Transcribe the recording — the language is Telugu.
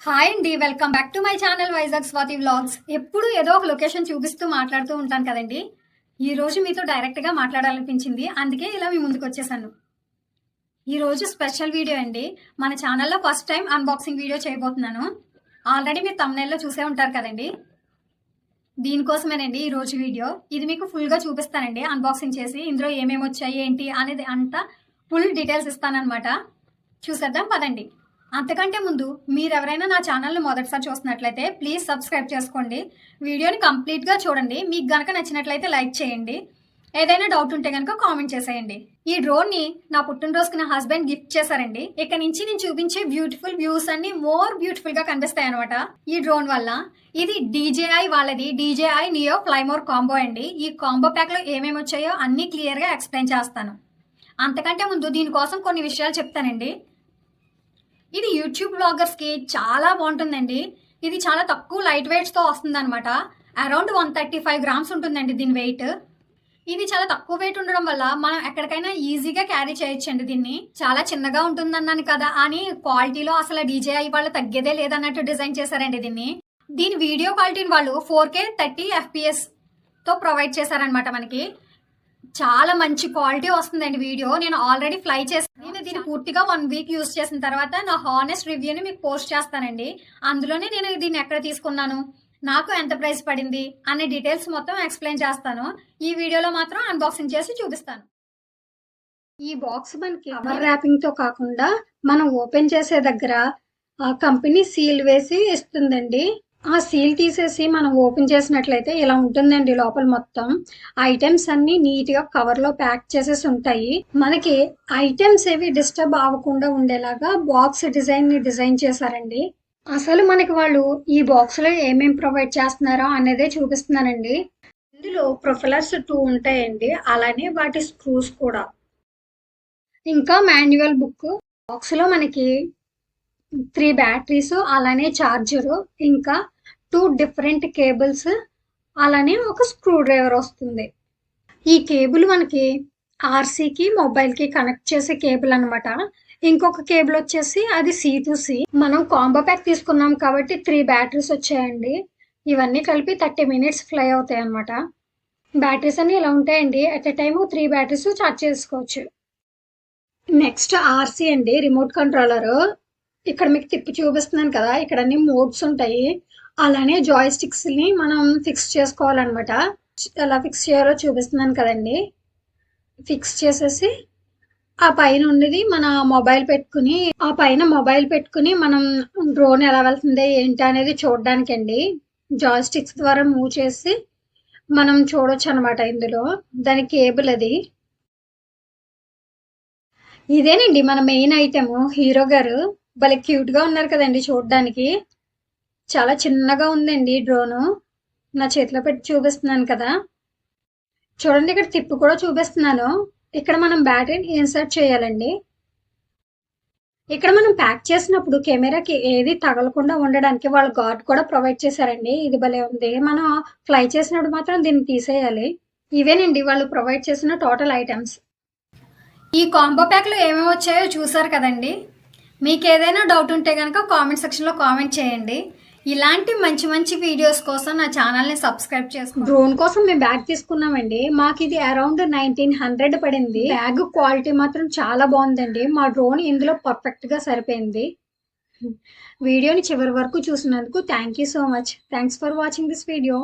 హాయ్ అండి, welcome back to my channel Vizag Swathi vlogs. ఎప్పుడు ఏదో ఒక లొకేషన్ చూపిస్తూ మాట్లాడుతూ ఉంటాను కదండి. ఈ రోజు మీతో డైరెక్ట్గా మాట్లాడాలనిపించింది, అందుకే ఇలా మీ ముందుకు వచ్చేసాను. ఈ రోజు స్పెషల్ వీడియో అండి. మన ఛానల్లో ఫస్ట్ టైం అన్బాక్సింగ్ వీడియో చేయబోతున్నాను. ఆల్రెడీ మీరు థంబ్నెయిల్లో చూసే ఉంటారు కదండి. దీనికోసమేనండి ఈ రోజు వీడియో. ఇది మీకు ఫుల్గా చూపిస్తానండి అన్బాక్సింగ్ చేసి, ఇందులో ఏమేమి వచ్చాయి ఏంటి అనేది అంతా ఫుల్ డీటెయిల్స్ ఇస్తానన్నమాట. చూసేద్దాం పదండి. అంతకంటే ముందు మీరెవరైనా నా ఛానల్ని మొదటిసారి చూస్తున్నట్లయితే ప్లీజ్ సబ్స్క్రైబ్ చేసుకోండి. వీడియోని కంప్లీట్గా చూడండి. మీకు గనక నచ్చినట్లయితే లైక్ చేయండి. ఏదైనా డౌట్ ఉంటే కనుక కామెంట్ చేసేయండి. ఈ డ్రోన్ని నా పుట్టినరోజుకి నా హస్బెండ్ గిఫ్ట్ చేశారండి. ఇక నుంచి నేను చూపించే బ్యూటిఫుల్ వ్యూస్ అన్ని మోర్ బ్యూటిఫుల్ గా కనిపిస్తాయి అనమాట ఈ డ్రోన్ వల్ల. ఇది DJI వాళ్ళది, DJI నియో ఫ్లైమోర్ కాంబో అండి. ఈ కాంబో ప్యాక్ లో ఏమేమి వచ్చాయో అన్ని క్లియర్ గా ఎక్స్ప్లెయిన్ చేస్తాను. అంతకంటే ముందు దీనికోసం కొన్ని విషయాలు చెప్తానండి. ఇది యూట్యూబ్ బ్లాగర్స్ కి చాలా బాగుంటుందండి. ఇది చాలా తక్కువ లైట్ వెయిట్స్ తో వస్తుంది అనమాట. అరౌండ్ 135 గ్రామ్స్ ఉంటుందండి దీని వెయిట్. ఇది చాలా తక్కువ వెయిట్ ఉండడం వల్ల మనం ఎక్కడికైనా ఈజీగా క్యారీ చేయొచ్చండి. దీన్ని చాలా చిన్నగా ఉంటుందన్నాను కదా అని క్వాలిటీలో అసలు DJI వాళ్ళు తగ్గేదే లేదన్నట్టు డిజైన్ చేశారండి దీన్ని. దీని వీడియో క్వాలిటీని వాళ్ళు 4K 30 FPS తో ప్రొవైడ్ చేశారనమాట మనకి. చాలా మంచి క్వాలిటీ వస్తుందండి వీడియో. నేను ఆల్రెడీ ఫ్లై చేస్తాను. నేను దీన్ని పూర్తిగా 1 వీక్ యూజ్ చేసిన తర్వాత నా హానెస్ట్ రివ్యూని మీకు పోస్ట్ చేస్తానండి. అందులోనే నేను దీన్ని ఎక్కడ తీసుకున్నాను, నాకు ఎంత ప్రైస్ పడింది అనే డీటెయిల్స్ మొత్తం ఎక్స్ప్లెయిన్ చేస్తాను. ఈ వీడియోలో మాత్రం అన్బాక్సింగ్ చేసి చూపిస్తాను. ఈ బాక్స్ మనకి కవర్ ర్యాపింగ్ తో కాకుండా మనం ఓపెన్ చేసే దగ్గర కంపెనీ సీల్ వేసి ఇస్తుందండి. ఆ సీల్ తీసేసి మనం ఓపెన్ చేసినట్లయితే ఇలా ఉంటుందండి. లోపల మొత్తం ఐటమ్స్ అన్ని నీట్ గా కవర్ లో ప్యాక్ చేసేసి ఉంటాయి. మనకి ఐటమ్స్ ఏవి డిస్టర్బ్ అవ్వకుండా ఉండేలాగా బాక్స్ డిజైన్ ని డిజైన్ చేశారండి. అసలు మనకి వాళ్ళు ఈ బాక్స్ లో ఏమేమి ప్రొవైడ్ చేస్తున్నారో అనేదే చూపిస్తున్నానండి. ఇందులో ప్రొఫెలర్స్ 2 ఉంటాయండి, అలానే వాటి స్క్రూస్ కూడా, ఇంకా మాన్యువల్ బుక్. బాక్స్ లో మనకి 3 బ్యాటరీస్, అలానే చార్జరు, ఇంకా 2 డిఫరెంట్ కేబుల్స్, అలానే ఒక స్క్రూ డ్రైవర్ వస్తుంది. ఈ కేబుల్ మనకి RCకి మొబైల్కి కనెక్ట్ చేసే కేబుల్ అనమాట. ఇంకొక కేబుల్ వచ్చేసి అది C2C. మనం కాంబో ప్యాక్ తీసుకున్నాం కాబట్టి 3 బ్యాటరీస్ వచ్చాయండి. ఇవన్నీ కలిపి 30 మినిట్స్ ఫ్లై అవుతాయి అనమాట. బ్యాటరీస్ అన్ని ఇలా ఉంటాయండి. At a time 3 batteries charge చేసుకోవచ్చు. నెక్స్ట్ RC అండి, రిమోట్ కంట్రోలర్. ఇక్కడ మీకు తిప్పి చూపిస్తున్నాను కదా, ఇక్కడ అన్ని మోడ్స్ ఉంటాయి. అలానే జాయ్ స్టిక్స్ ని మనం ఫిక్స్ చేసుకోవాలన్నమాట. ఎలా ఫిక్స్ చేయాలో చూపిస్తున్నాను కదండి. ఫిక్స్ చేసేసి ఆ పైన ఉన్నది మన మొబైల్ పెట్టుకుని, ఆ పైన మొబైల్ పెట్టుకుని మనం డ్రోన్ ఎలా వెళ్తుంది ఏంటి అనేది చూడడానికి అండి. జాయ్ స్టిక్స్ ద్వారా మూవ్ చేసి మనం చూడొచ్చు అనమాట. ఇందులో దాని కేబుల్ అది. ఇదేనండి మన మెయిన్ ఐటమ్. హీరో గారు భలే క్యూట్ గా ఉన్నారు కదండి చూడడానికి. చాలా చిన్నగా ఉందండి డ్రోను. నా చేతిలో పెట్టి చూపిస్తున్నాను కదా, చూడండి. ఇక్కడ తిప్పి కూడా చూపిస్తున్నాను. ఇక్కడ మనం బ్యాటరీని ఇన్సర్ట్ చేయాలండి. ఇక్కడ మనం ప్యాక్ చేసినప్పుడు కెమెరాకి ఏది తగలకుండా ఉండడానికి వాళ్ళు గార్డ్ కూడా ప్రొవైడ్ చేశారండి. ఇది భలే ఉంది. మనం ఫ్లై చేసినప్పుడు మాత్రం దీన్ని తీసేయాలి. ఇవేనండి వాళ్ళు ప్రొవైడ్ చేసిన టోటల్ ఐటమ్స్. ఈ కాంబో ప్యాక్లో ఏమేమి వచ్చాయో చూసారు కదండి. మీకు ఏదైనా డౌట్ ఉంటే కనుక కామెంట్ సెక్షన్లో కామెంట్ చేయండి. ఇలాంటి మంచి మంచి వీడియోస్ కోసం నా ఛానల్ని సబ్స్క్రైబ్ చేసుకోండి. డ్రోన్ కోసం మేము బ్యాగ్ తీసుకున్నామండి. మాకు ఇది అరౌండ్ 1900 పడింది. బ్యాగ్ క్వాలిటీ మాత్రం చాలా బాగుందండి. మా డ్రోన్ ఇందులో పర్ఫెక్ట్గా సరిపోయింది. వీడియోని చివరి వరకు చూసినందుకు thank you so much. Thanks for watching this video.